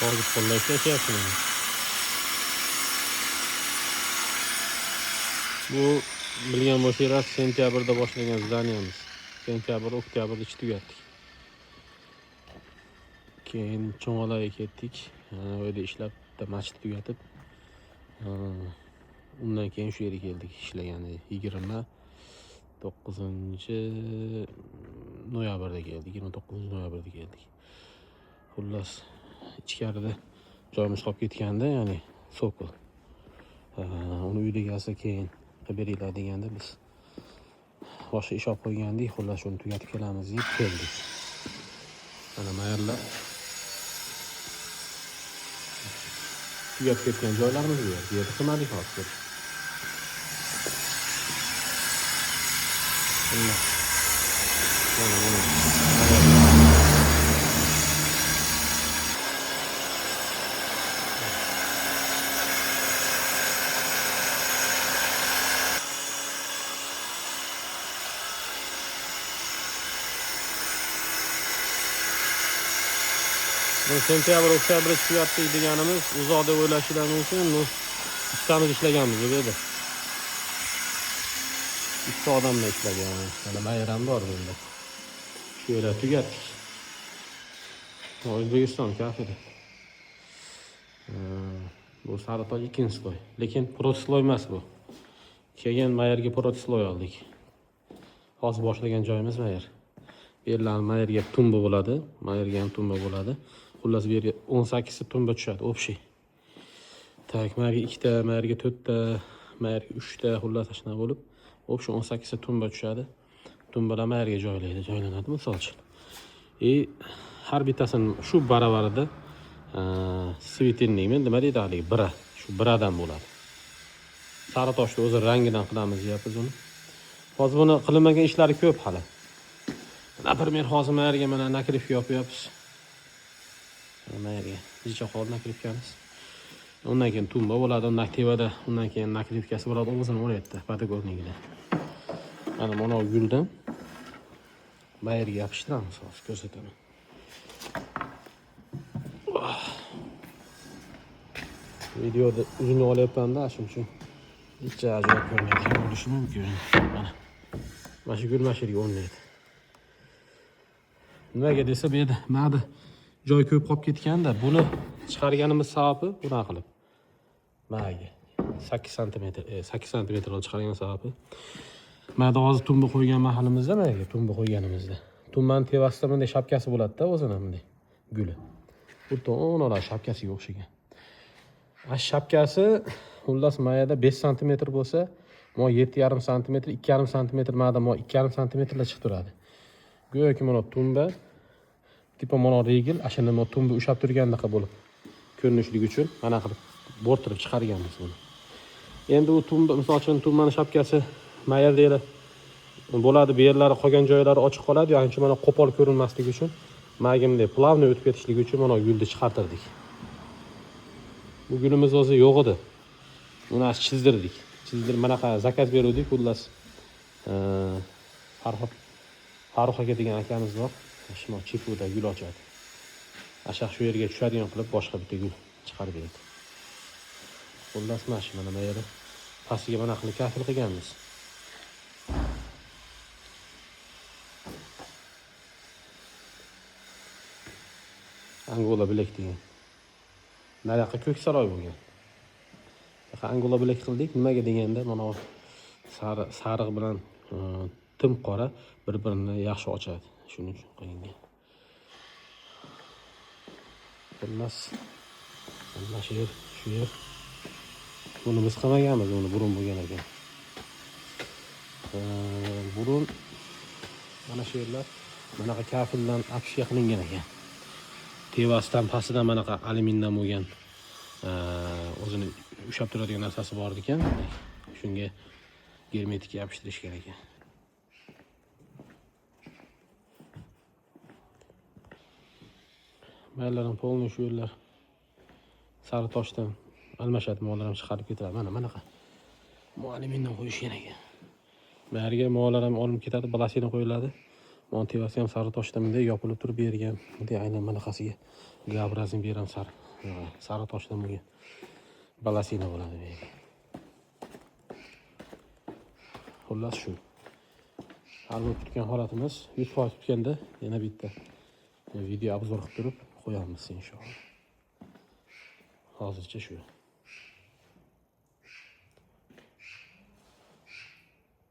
Hozir qo'lda ishlashyapman. Bu bilgan bo'lsangiz, sentyabrda boshlagan zdaniyamiz. Sentyabr, oktyabrda ish tugatdik. Keyin Cho'ng'alaga ketdik. O yerda ishlab, machit tugatib, undan keyin shu yerga keldik ishlagani 29-noyabrda keldik. 29-noyabrda keldik. Xullas, ichkarida joyimiz qolib ketganda, ya'ni Sokol. Uni uyda egasi keyin qilib beringlar deganda biz boshqa ish olib qo'ygandik. Xullas, shuni tugatib kelamiz deb keldik. Mana mayerlar tugab ketgan joylarimiz bu yerda qilmadik hozir. Sentyabr, oktyabr tugatdik deganimiz uzoq deb o'ylashingiz mumkin. Bu ikkitamiz ishlaganmiz bu yerda. Ikkita odamlar ishlagan. Mana bayram bor bunda. Shu yerda tugatdik. O'zbekiston kafeda. Bu Saratoj ikkinchi sloy. Lekin protsloy emas bu. Keyin mayerga protsloy oldik. Hozir boshlagan joyimiz mayer. Bu yerlar mayerga tumba bo'ladi. Mayerga ham tumba bo'ladi. Xullas bu yerga 18 ta tumba tushadi, общий. Tak, mayerga 2 ta, mayerga 4 ta, mayerga 3 ta, xullas shuna bo'lib, общий 18 ta tumba tushadi. Tumbalar mayerga joylanadi, misol uchun. Har bittasini shu baravarida svitinlikmi, nima deydi haligi, bira, shu biradan bo'ladi. Saratoshni o'zi rangidan qilamiz deyapmiz uni. Hozir buni qilinmagan ishlari ko'p hali. Например, hozir mayerga mana nakrivka yopyapmiz. Mayerga jicha qoldi nakrivkamiz. Undan keyin tumba bo'ladi, undan tevada, undan keyin nakrivkasi bo'ladi, o'zini o'rayapti patagonligida. Mana mana guldan mayerga yopishtiramiz, hozir ko'rsataman. Videoda uzun olyapman-da, shuning uchun jicha ajoyib ko'rinadigan bo'lishi mumkin. Mana shu gul mashirga o'rnaydi. Nimaga desa, bu yerda ma'da joy ko'p qolib ketganda, buni chiqarganimiz sababi bunaqa qilib. Ma'ga 8 sm olib chiqargan sababi. Ma'da hozir tumba qo'ygan mahalimizda, ma'ga tumba qo'yganimizda. Tumbani tevasida bunday shapkasi bo'ladi-da, o'zini bunday guli. Bu to'nolar shapkasiga o'xshagan. Shapkasi xullas mayada 5 sm bo'lsa, mo 7,5 sm, 2,5 sm ma'da mo 2,5 sm chiqib turadi. Go'yoki mana tumba tipo mana regil, ashuna mo tumba ushab turgandaqa bo'lib ko'rinishligi uchun mana qilib bo'rtirib chiqarganmiz buni. Endi u tumba, misol uchun tumbani shapkasi mayerda bo'ladi, bu yerlari qolgan joylari ochiq qoladi, ya'ni mana qo'pol ko'rinmasligi uchun magimda plavni o'tib ketishligi uchun mana gulni chiqartirdik. Bu gulimiz o'zi yo'q edi. Uni chizdirdik. Manaqa zakaz berdik, xullas. Farruh aka degan akamiz bor. Shimo chipuda gul ochadi. Ashaq shu yerga tushadigan qilib boshqa bitta gul chiqarib berdi. Xullas mana bu yerda pastiga mana qilib kafil qilganmiz. Angola bilek degan. Nariyoqqa Ko'ksaroy bo'lgan. Angola bilek qildik. Nimaga deganda, mana sariq bilan tim qora bir-birini yaxshi ochadi. Shuning uchun qilingan. Xullas, mana shu yer. Buni biz qilmaganmiz, uni burun bo'lgan ekan. Burun mana shu yerlar bunaqa kafildan apishga qilingan ekan. Tevasdan pastidan bunaqa alyumindan bo'lgan o'zini ushab turadigan narsasi bor ekan. Shunga germetik yopishtirishgan ekan. Maylarning polni shu yerlar Saratoshdan almashadi, molar ham chiqarib ketadi. Mana bunaqa alyumindan qo'yishgan ekan. Mayerga molar ham olib ketadi, balasina qo'yiladi. Montevasi ham Saratoshdan bunday yopilib turib bergan. Bunday aynan bunaqasiga gabrazin beram sariq toshdan bo'lgan balasina bo'ladi bu. Xullas shu. Har bir tutgan holatimiz 100% tutganda yana bitta video obzor qilib turib qo'yamiz inshaalloh. Hozircha shu.